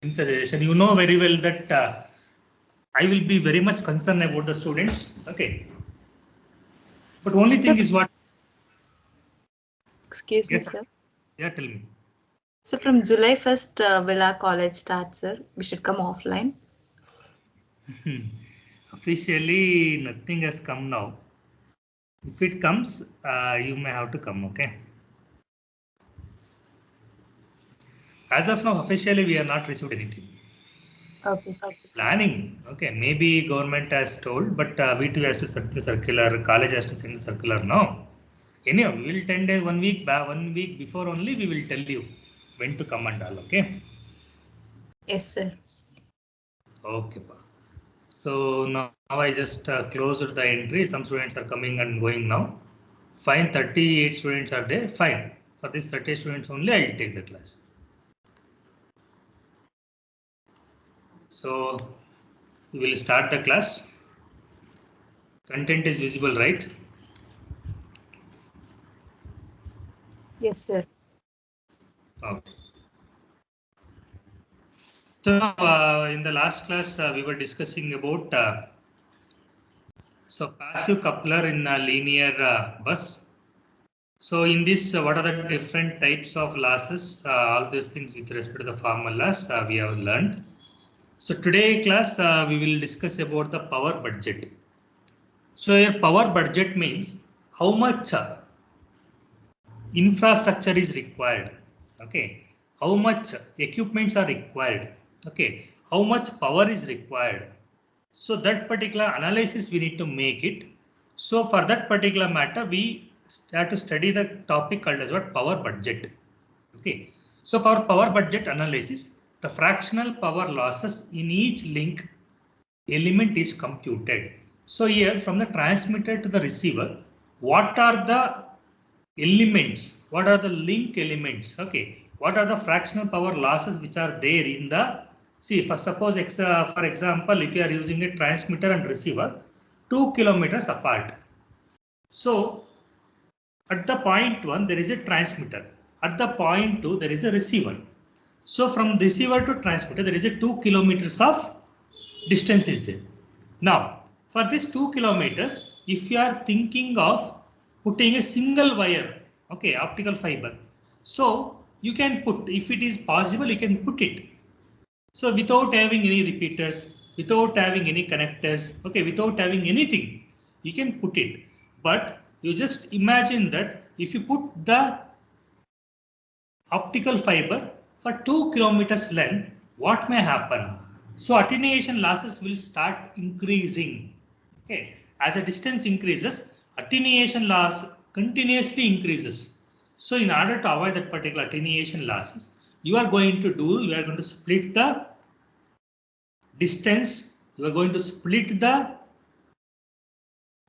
suggestion. You know very well that I will be very much concerned about the students. Okay. But only thing is what. Excuse me, Yes. sir. Yeah, tell me. So from July 1st, will our college start, sir? We should come offline. Officially, nothing has come now. If it comes, you may have to come. Okay. As of now, officially, we are not received anything. Okay, sir. Planning. Okay. Maybe government has told, but we too has to send the circular. College has to send the circular now. Anyhow, we will 10 days, 1 week before only we will tell you when to come and all. Okay. Yes, sir. Okay. Pa. So now I just closed the entry. Some students are coming and going now. Fine, 38 students are there. Fine. For these 30 students only, I will take the class. So we will start the class. Content is visible, right? Yes, sir. Okay. So in the last class, we were discussing about passive coupler in a linear bus. So in this, what are the different types of losses? All these things with respect to the formulas we have learned. So today class, we will discuss about the power budget. So your power budget means how much infrastructure is required. Okay, how much equipments are required. Okay, how much power is required. So that particular analysis we need to make it. So for that particular matter, we have to study the topic called as what power budget. Okay, so for power budget analysis, the fractional power losses in each link element is computed. So here from the transmitter to the receiver, what are the elements? What are the link elements? Okay, what are the fractional power losses which are there in the, see, for suppose for example, if you are using a transmitter and receiver 2 kilometers apart. So at the point 1 there is a transmitter, at the point 2 there is a receiver. So from receiver to transmitter there is a 2 kilometers of distance is there. Now for this 2 kilometers, if you are thinking of putting a single wire, okay, optical fiber, so you can put, if it is possible you can put it. So without having any repeaters, without having any connectors, okay, without having anything, you can put it. But you just imagine that if you put the optical fiber for 2 kilometers length, what may happen? So attenuation losses will start increasing. Okay, as the distance increases, attenuation loss continuously increases. So in order to avoid that particular attenuation losses, you are going to split the distance. You are going to split the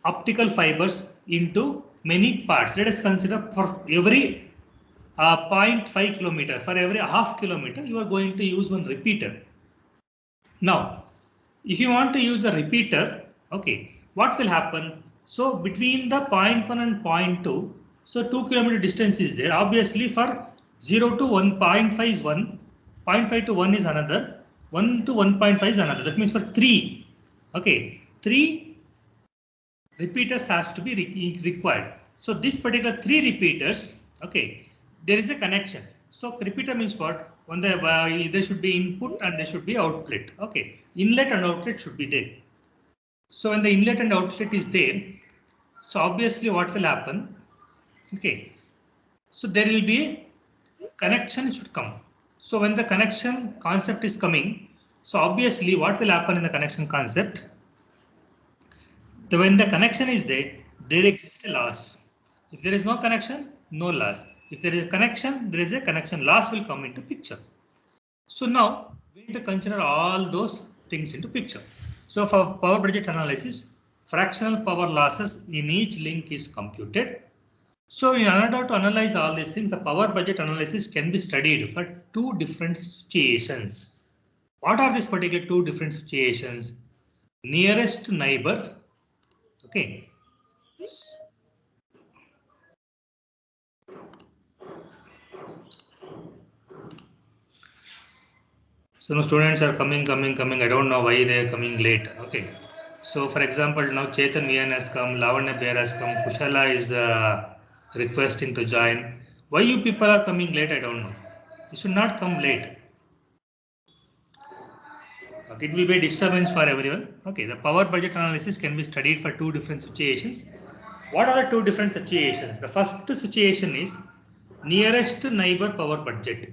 optical fibers into many parts. Let us consider for every 0.5 kilometer, for every half kilometer, you are going to use one repeater. Now, if you want to use a repeater, okay, what will happen? So between the point 1 and point 2, so 2 kilometer distance is there. Obviously, for 0 to 1.5 is 1, 0.5 to 1 is another, 1 to 1.5 is another. That means for 3, okay, 3 repeaters has to be required. So this particular 3 repeaters, okay, there is a connection. So repeater means what? When there should be input and there should be outlet. Okay, inlet and outlet should be there. So when the inlet and outlet is there, so obviously what will happen? Okay, so there will be a connection should come. So when the connection concept is coming, so obviously what will happen in the connection concept? When the connection is there, there exists a loss. If there is no connection, no loss. If there is a connection, there is a connection loss will come into picture. So now we need to consider all those things into picture. So for power budget analysis, fractional power losses in each link is computed. So in order to analyze all these things, the power budget analysis can be studied for 2 different situations. What are these particular 2 different situations? Nearest neighbor, okay. So now students are coming. I don't know why they are coming late. Okay. So for example, now Chetan Vian has come, Lavanya Bear has come, Kushala is requesting to join. Why you people are coming late? I don't know. You should not come late. Okay, it will be a disturbance for everyone. Okay, the power budget analysis can be studied for two different situations. What are the two different situations? The first situation is nearest neighbor power budget.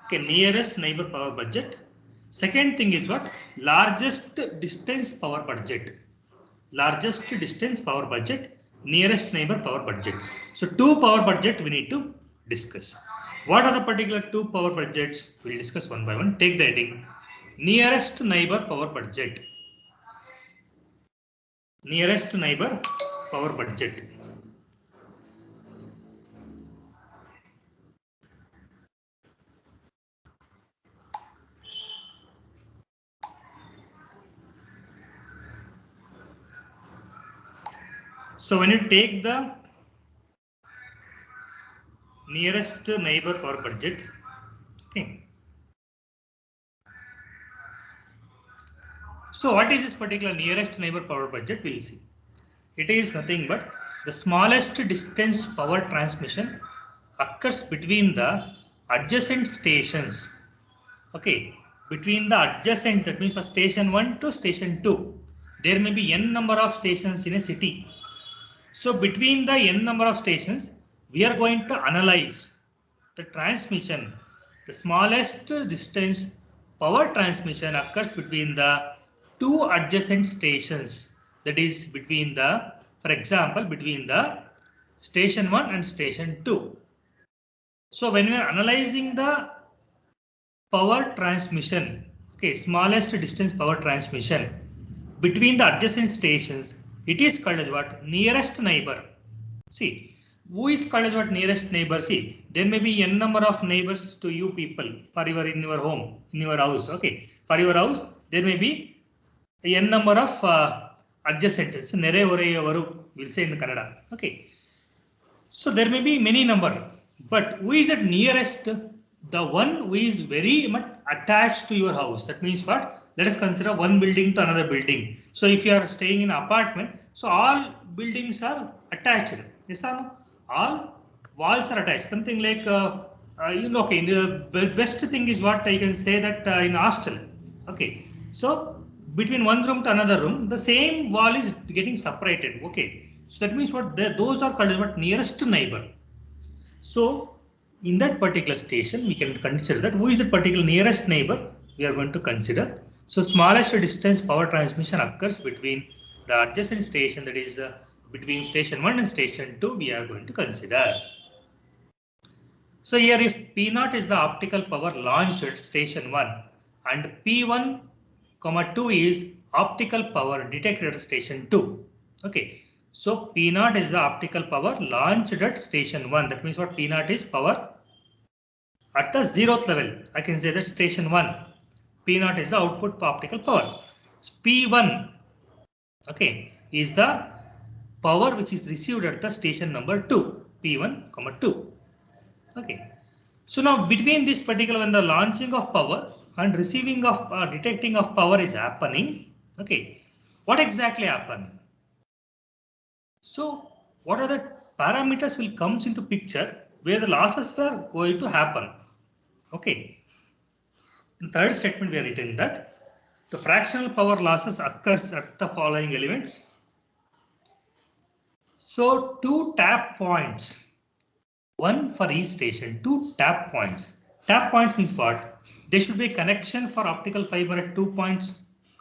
Okay, nearest neighbor power budget. Second thing is what? Largest distance power budget. Largest distance power budget, nearest neighbor power budget. So two power budget we need to discuss. What are the particular two power budgets? We'll discuss one by one. Take the heading. Nearest neighbor power budget. Nearest neighbor power budget. So when you take the nearest neighbor power budget, okay. So what is this particular nearest neighbor power budget? We'll see. It is nothing but the smallest distance power transmission occurs between the adjacent stations. Okay, between the adjacent, that means for station 1 to station 2, there may be n number of stations in a city. So between the n number of stations, we are going to analyze the transmission. The smallest distance power transmission occurs between the two adjacent stations. That is between the, for example, between the station 1 and station 2. So when we are analyzing the power transmission, okay, smallest distance power transmission between the adjacent stations, it is called as what? Nearest neighbor. See, who is called as what? Nearest neighbor. See, there may be n number of neighbors to you people for your in your home, in your house. Okay, for your house, there may be n number of adjacent. So, nere ore varu, we'll say in Kannada. Okay, so there may be many number, but who is at nearest? The one who is very much attached to your house. That means what? Let us consider one building to another building. So if you are staying in an apartment, so all buildings are attached. Yes or no? All walls are attached. Something like okay. The best thing is what I can say that in hostel. Okay. So between one room to another room, the same wall is getting separated. Okay. So that means what? Those are called as what? Nearest neighbor. So in that particular station, we can consider that who is the particular nearest neighbor we are going to consider. So smallest distance power transmission occurs between the adjacent station, that is between station 1 and station 2, we are going to consider. So here if P0 is the optical power launched at station 1 and P1, 2 is optical power detected at station 2. Okay. So P0 is the optical power launched at station 1. That means what? P0 is power at the 0th level. I can say that station 1. P0 is the output optical power. So P1, okay, is the power which is received at the station number 2. P1, 2. Okay. So now between this particular, when the launching of power and receiving of detecting of power is happening, okay, what exactly happened? So what are the parameters will comes into picture where the losses were going to happen? Okay. In third statement we are written that the fractional power losses occurs at the following elements. So two tap points, one for each station, two tap points. Tap points means what? There should be a connection for optical fiber at 2 points.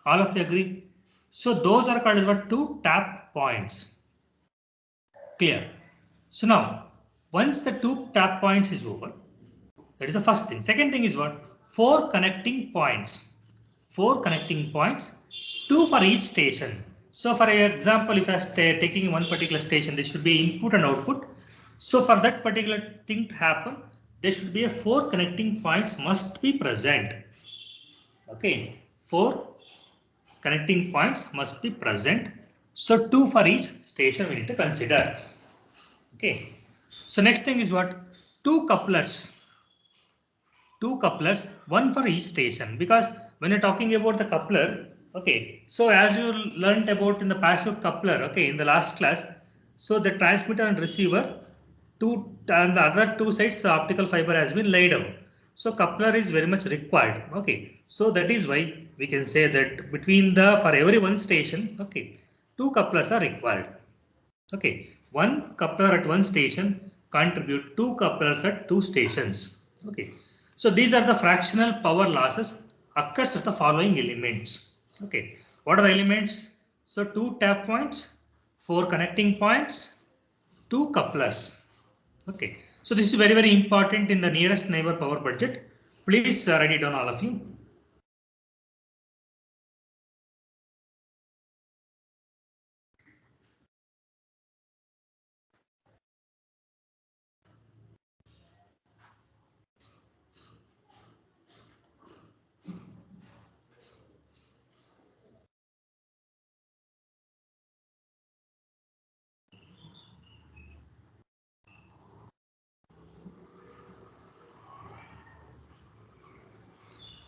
All of you agree? So those are called as what? Two tap points. Clear. So now, once the two tap points is over, that is the first thing. Second thing is what? 4 connecting points. 4 connecting points, 2 for each station. So for example, if I am taking one particular station, there should be input and output. So for that particular thing to happen, there should be a 4 connecting points must be present. Okay, 4 connecting points must be present. So 2 for each station we need to consider. Okay. So next thing is what? 2 couplers. 2 couplers, one for each station. Because when you're talking about the coupler, okay, so as you learnt about in the passive coupler, okay, in the last class, so the transmitter and receiver, two and the other two sides, the optical fiber has been laid out. So coupler is very much required. Okay, so that is why we can say that between the for every one station, okay, 2 couplers are required. Okay, one coupler at one station contribute 2 couplers at 2 stations. Okay, so these are the fractional power losses occurs at the following elements. Okay, what are the elements? So 2 tap points, 4 connecting points, 2 couplers. Okay, so this is very important in the nearest neighbor power budget. Please write it down, all of you.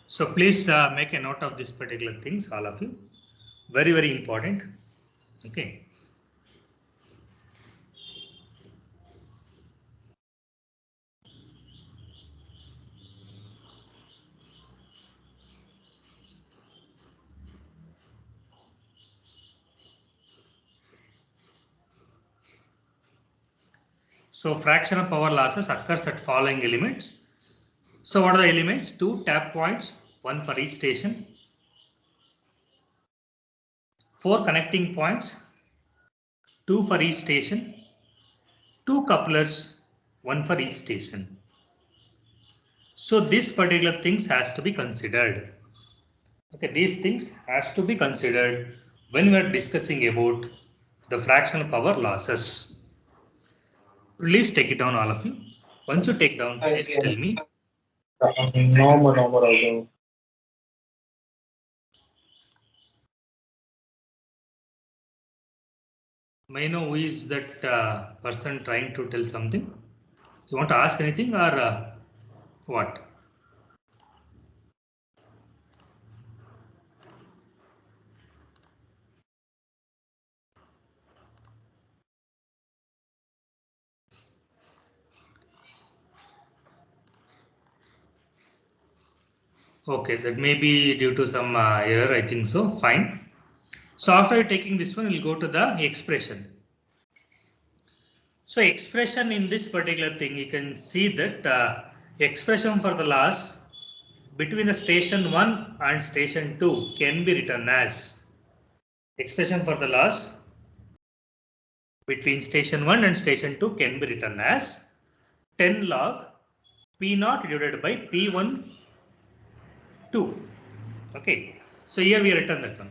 So please make a note of this particular things, all of you. Very important. Okay. So fractional power losses occurs at following elements. So what are the elements? 2 tap points, 1 for each station. 4 connecting points, 2 for each station. 2 couplers, 1 for each station. So this particular things has to be considered. Okay, these things has to be considered when we are discussing about the fractional power losses. Please take it down, all of you. Once you take down, please tell me. No. May I know who is that person trying to tell something? You want to ask anything or what? Okay, that may be due to some error, I think so. Fine. So after taking this one, we'll go to the expression. So expression in this particular thing, you can see that expression for the loss between the station 1 and station 2 can be written as expression for the loss between station 1 and station 2 can be written as 10 log P0 divided by P1 2. Okay, so here we written that one.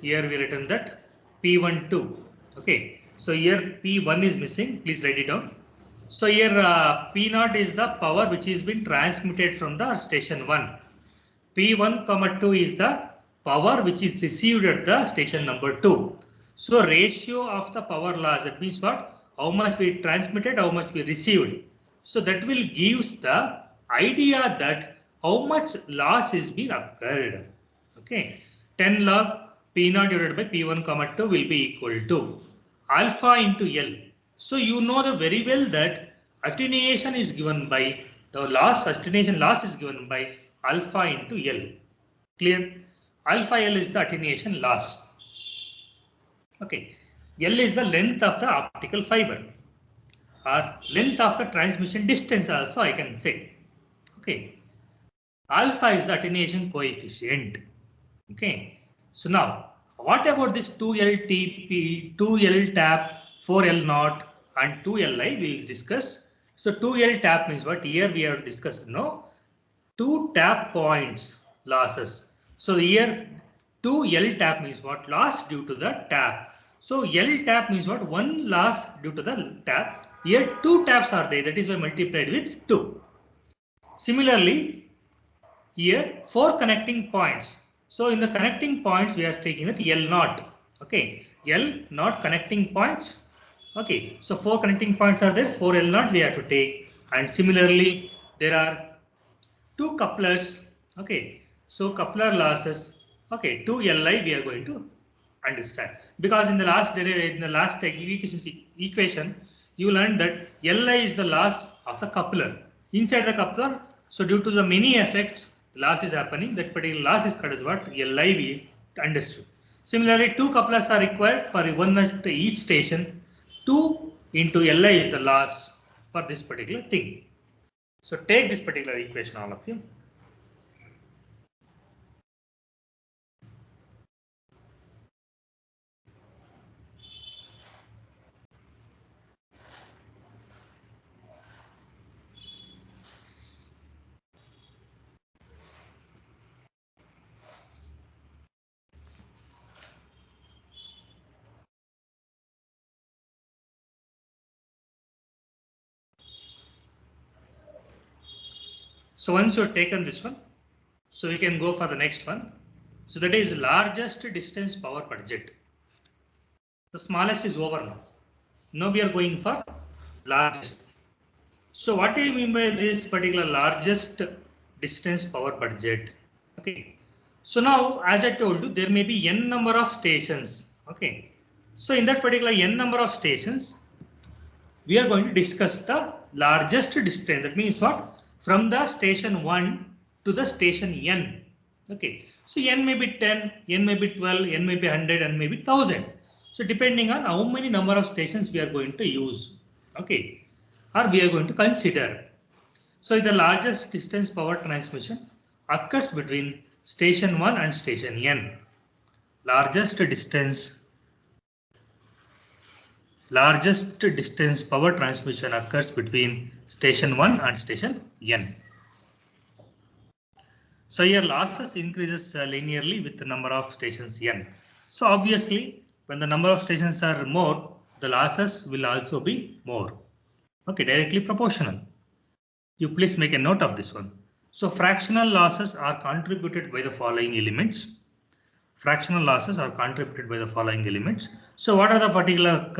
Here we written that P1 2. Okay, so here P1 is missing. Please write it down. So here P0 is the power which is been transmitted from the station 1. P1 comma 2 is the power which is received at the station number 2. So ratio of the power loss, that means what? How much we transmitted, how much we received. So that will gives the idea that how much loss is being occurred. Okay, 10 log P0 divided by P1 comma 2 will be equal to alpha into L. So you know that very well that attenuation is given by the loss, attenuation loss is given by alpha into L. Clear? Alpha L is the attenuation loss. Okay, L is the length of the optical fiber or length of the transmission distance also I can say. Okay, alpha is the attenuation coefficient. Okay, so now what about this 2LTP, 2L tap, 4L naught and 2Li we will discuss. So 2L tap means what? Here we have discussed now 2 tap points losses. So here 2L tap means what? Loss due to the tap. So L tap means what? One loss due to the tap. Here 2 taps are there, that is why multiplied with 2. Similarly, here 4 connecting points. So in the connecting points we are taking it L naught. Okay, L naught connecting points. Okay, so 4 connecting points are there, 4 L naught we have to take, and similarly there are two couplers. Okay, so coupler losses. Okay, 2 Li we are going to understand, because in the last equation you learned that Li is the loss of the coupler inside the coupler. So due to the many effects, loss is happening. That particular loss is called as what? Li we understood. Similarly, two couplers are required for one at each station. 2 into Li is the loss for this particular thing. So take this particular equation, all of you. So once you've taken this one, so we can go for the next one. So that is largest distance power per jet. The smallest is over now. Now we are going for largest. So what do you mean by this particular largest distance power per jet? Okay. So now, as I told you, there may be n number of stations. Okay. So in that particular n number of stations, we are going to discuss the largest distance. That means what? From the station 1 to the station n. Okay. So n may be 10, n may be 12, n may be 100, and maybe 1000. So depending on how many number of stations we are going to use. Okay. Or we are going to consider. So the largest distance power transmission occurs between station 1 and station n. Largest distance power transmission occurs between station 1 and station n. So here losses increases linearly with the number of stations n. So obviously when the number of stations are more, the losses will also be more. Okay, directly proportional. You please make a note of this one. So fractional losses are contributed by the following elements. Fractional losses are contributed by the following elements. So what are the particular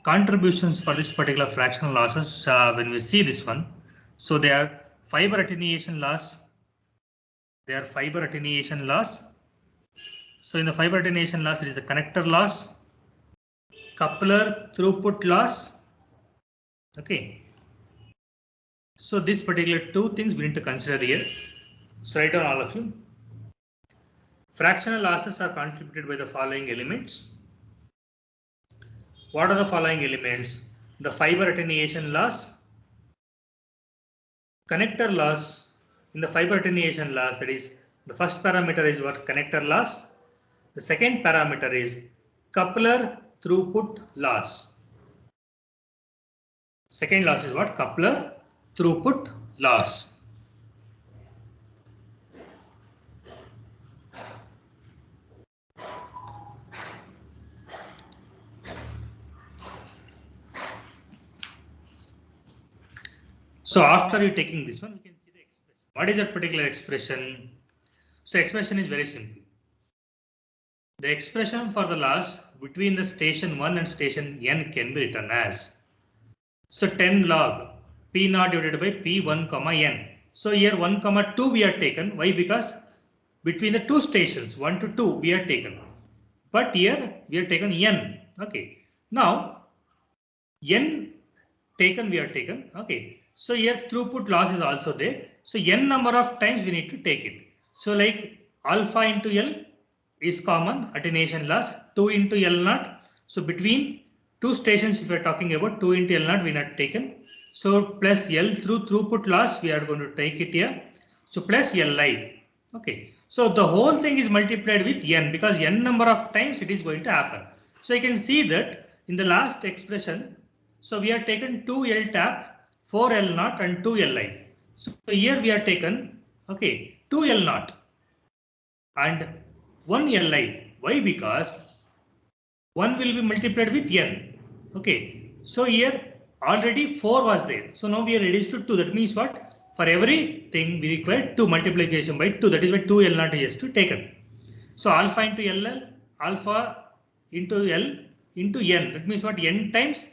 contributions for this particular fractional losses when we see this one? So they are fiber attenuation loss. So in the fiber attenuation loss, it is a connector loss, coupler throughput loss. Okay. So this particular two things we need to consider here. So write down all of you. Fractional losses are contributed by the following elements. What are the following elements? The fiber attenuation loss, connector loss. In the fiber attenuation loss, that is the first parameter is what? Connector loss. The second parameter is coupler throughput loss. Second loss is what? Coupler throughput loss. So after you taking this one, we can see the expression. What is that particular expression? So expression is very simple. The expression for the loss between the station 1 and station n can be written as, so 10 log P0 divided by P1 comma n. So here 1 comma 2 we are taken. Why? Because between the two stations 1 to 2 we are taken. But here we are taken n. Okay. Now n taken we are taken. Okay. So here throughput loss is also there. So n number of times we need to take it. So like alpha into L is common, attenuation loss, 2 into L0. So between two stations, if we are talking about 2 into L0, we not taken. So plus L through throughput loss, we are going to take it here. So plus Li. Okay. So the whole thing is multiplied with n, because n number of times it is going to happen. So you can see that in the last expression, so we have taken 2 L tap, 4 L0 and 2 Li. So here we are taken, okay, 2 L0 and 1 Li. Why? Because 1 will be multiplied with n. Okay. So here already 4 was there. So now we are reduced to 2. That means what? For everything we require 2 multiplication by 2. That is why 2 L0 is to taken. So alpha into LL, alpha into L into n. That means what? N times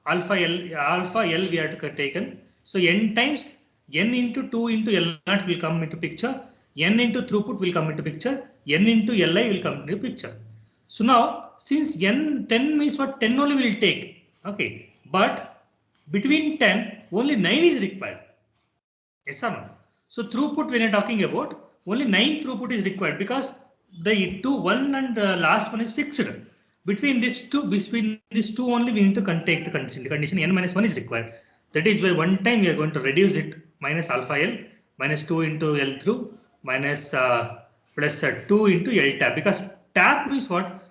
alpha L we have taken. So n times n into 2 into L naught will come into picture, n into throughput will come into picture, n into Li will come into picture. So now, since n 10 means what, 10 only will take, okay, but between 10 only 9 is required. Yes or no? So throughput, when you're talking about, only 9 throughput is required because the one and last one is fixed. Between these two only we need to take the condition. The condition n minus 1 is required. That is why one time we are going to reduce it minus alpha L minus 2 into L through minus plus 2 into L tap, because tap is what,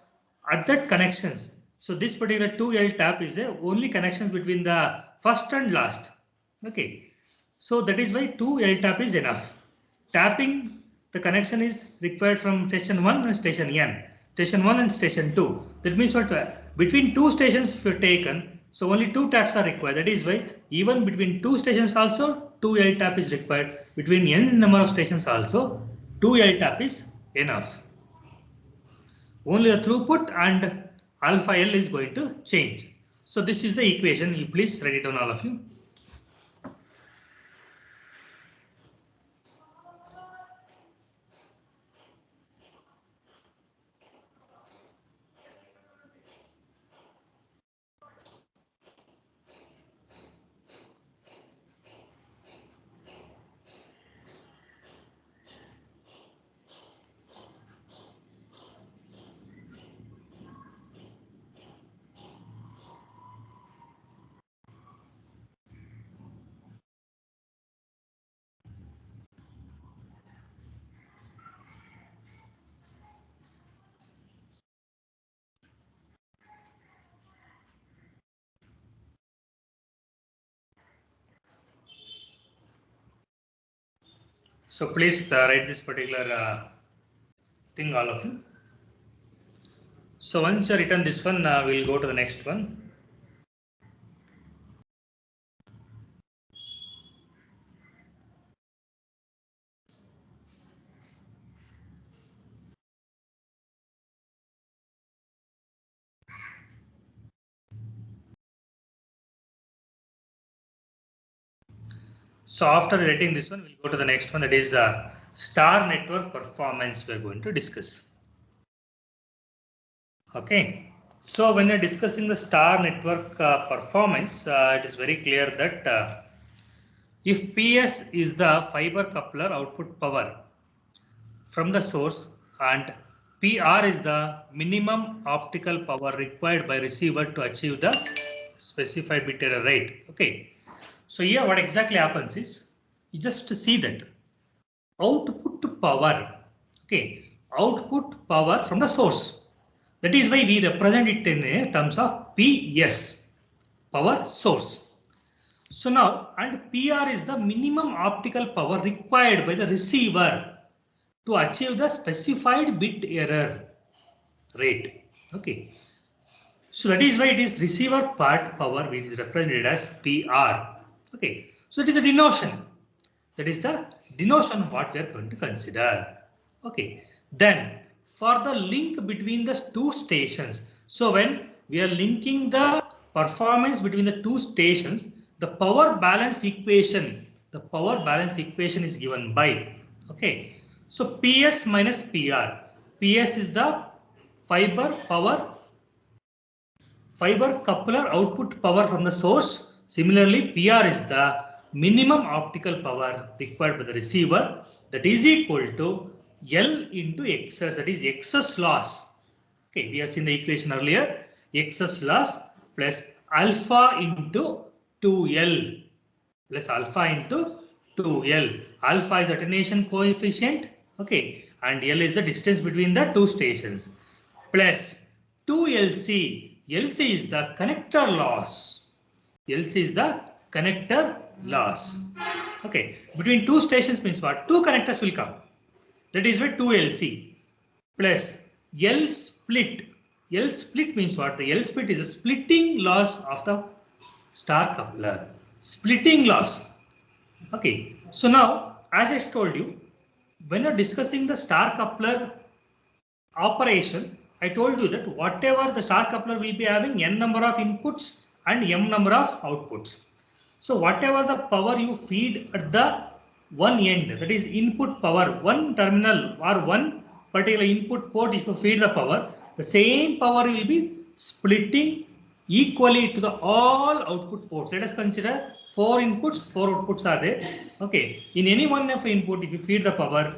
at that connections. So this particular 2L tap is the only connections between the first and last. Okay. So that is why 2L tap is enough. Tapping the connection is required from station 1 and station N. Station 1 and station 2. That means what, between two stations if you are taken, so only 2 taps are required. That is why even between 2 stations also 2L tap is required. Between n number of stations also 2L tap is enough. Only the throughput and alpha L is going to change. So this is the equation. You please write it down, all of you. So please write this particular thing, all of you. So once you return this one, we'll go to the next one. So after writing this one, we'll go to the next one, that is star network performance we're going to discuss. Okay. So when you're discussing the star network performance, it is very clear that if PS is the fiber coupler output power from the source and PR is the minimum optical power required by receiver to achieve the specified bit error rate. Okay. So here what exactly happens is, you just see that output power, okay, output power from the source. That is why we represent it in terms of PS, power source. So now, and PR is the minimum optical power required by the receiver to achieve the specified bit error rate. Okay. So that is why it is receiver part power which is represented as PR. Okay. So it is a denotion. That is the denotion what we are going to consider. Okay. Then for the link between the two stations. So when we are linking the performance between the two stations, the power balance equation is given by, okay. So PS minus PR. PS is the fiber coupler output power from the source. Similarly, PR is the minimum optical power required by the receiver, that is equal to L into excess, that is excess loss. Okay, we have seen the equation earlier. Excess loss plus alpha into 2L plus alpha into 2L. Alpha is attenuation coefficient, okay, and L is the distance between the two stations, plus 2LC. LC is the connector loss. LC is the connector loss. Okay, between two stations means what? Two connectors will come. That is why 2LC plus L split. L split means what? The L split is the splitting loss of the star coupler. Splitting loss. Okay, so now as I told you, when you're discussing the star coupler operation, I told you that whatever the star coupler will be having n number of inputs and m number of outputs. So whatever the power you feed at the one end, that is input power, one terminal or one particular input port, if you feed the power, the same power will be splitting equally to the all output ports. Let us consider 4 inputs, 4 outputs are there. Okay, in any one of the input, if you feed the power,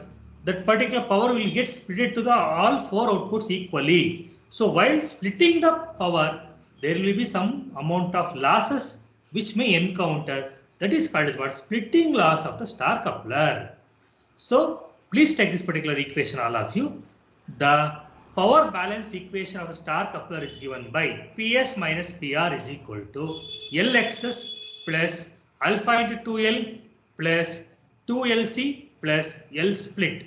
that particular power will get split to the all 4 outputs equally. So while splitting the power, there will be some amount of losses which may encounter. That is called as what? Splitting loss of the star coupler. So please take this particular equation, all of you. The power balance equation of a star coupler is given by PS minus PR is equal to LXS plus alpha into 2L plus 2LC plus L split.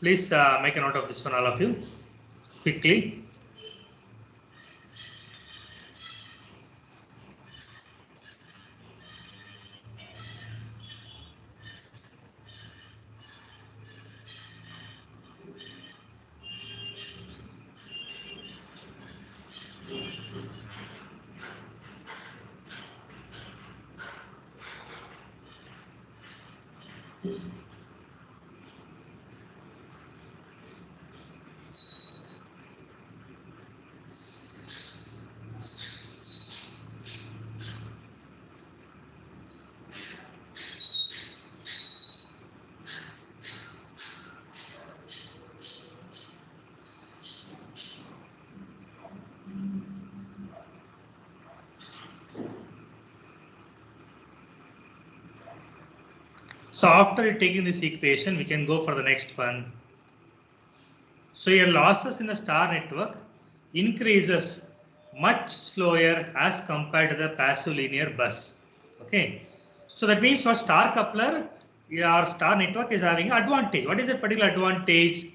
Please make a note of this one, all of you, quickly. So after taking this equation, we can go for the next one. So your losses in the star network increases much slower as compared to the passive linear bus. Okay. So that means for star coupler, your star network is having advantage. What is that particular advantage?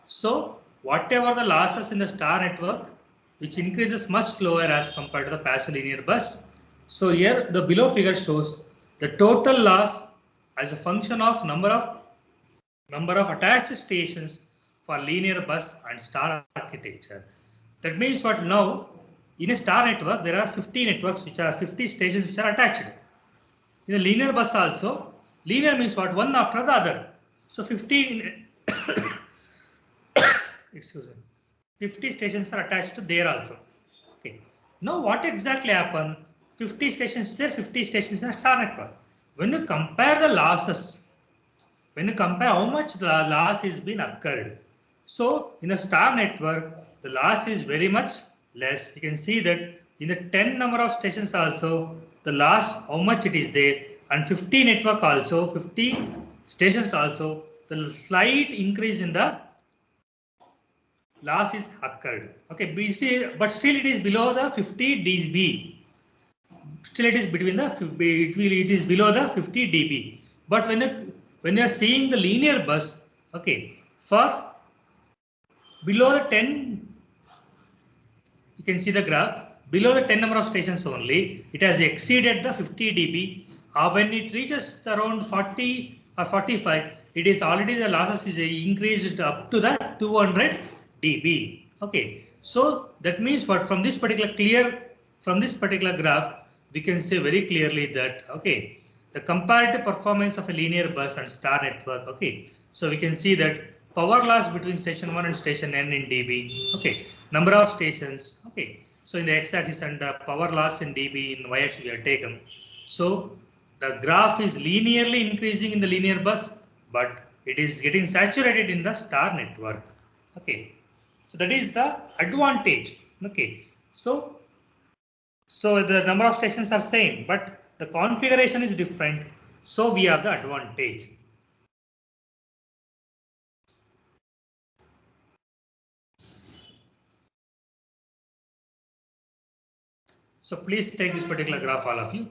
So whatever the losses in the star network, which increases much slower as compared to the passive linear bus. So here the below figure shows the total loss as a function of number of attached stations for linear bus and star architecture. That means what now in a star network there are 50 networks which are 50 stations which are attached. In a linear bus also, linear means what? One after the other. So 50 excuse me, 50 stations are attached to there also. Okay. Now what exactly happened? 50 stations there, 50 stations in a star network. When you compare the losses, when you compare how much the loss is been occurred. So in a star network, the loss is very much less. You can see that in the 10 number of stations also, the loss, how much it is there, and 50 network also, 50 stations also, the slight increase in the loss is occurred. Okay, but still it is below the 50 dB. Still it is between the it is below the 50 dB. But when you are seeing the linear bus, okay, for below the 10, you can see the graph, below the 10 number of stations only, it has exceeded the 50 dB. When it reaches around 40 or 45, it is already the losses is increased up to the 200 dB. Okay, so that means what from this particular graph, we can say very clearly that okay, the comparative performance of a linear bus and star network. Okay, so we can see that power loss between station 1 and station n in dB. Okay, number of stations. Okay, so in the x-axis and power loss in dB in y-axis we have taken. So the graph is linearly increasing in the linear bus, but it is getting saturated in the star network. Okay, so that is the advantage. Okay, so the number of stations are same, but the configuration is different. So we have the advantage. So please take this particular graph, all of you.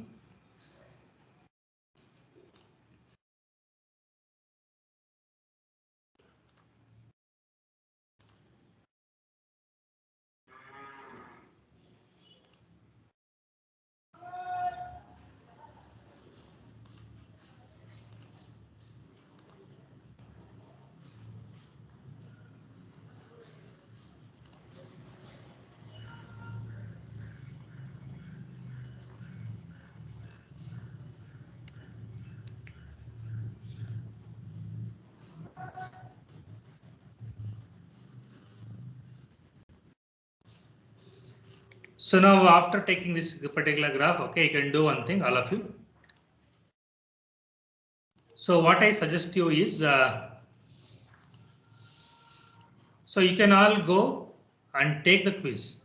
So now after taking this particular graph, okay, you can do one thing, all of you. So what I suggest you is, so you can all go and take the quiz.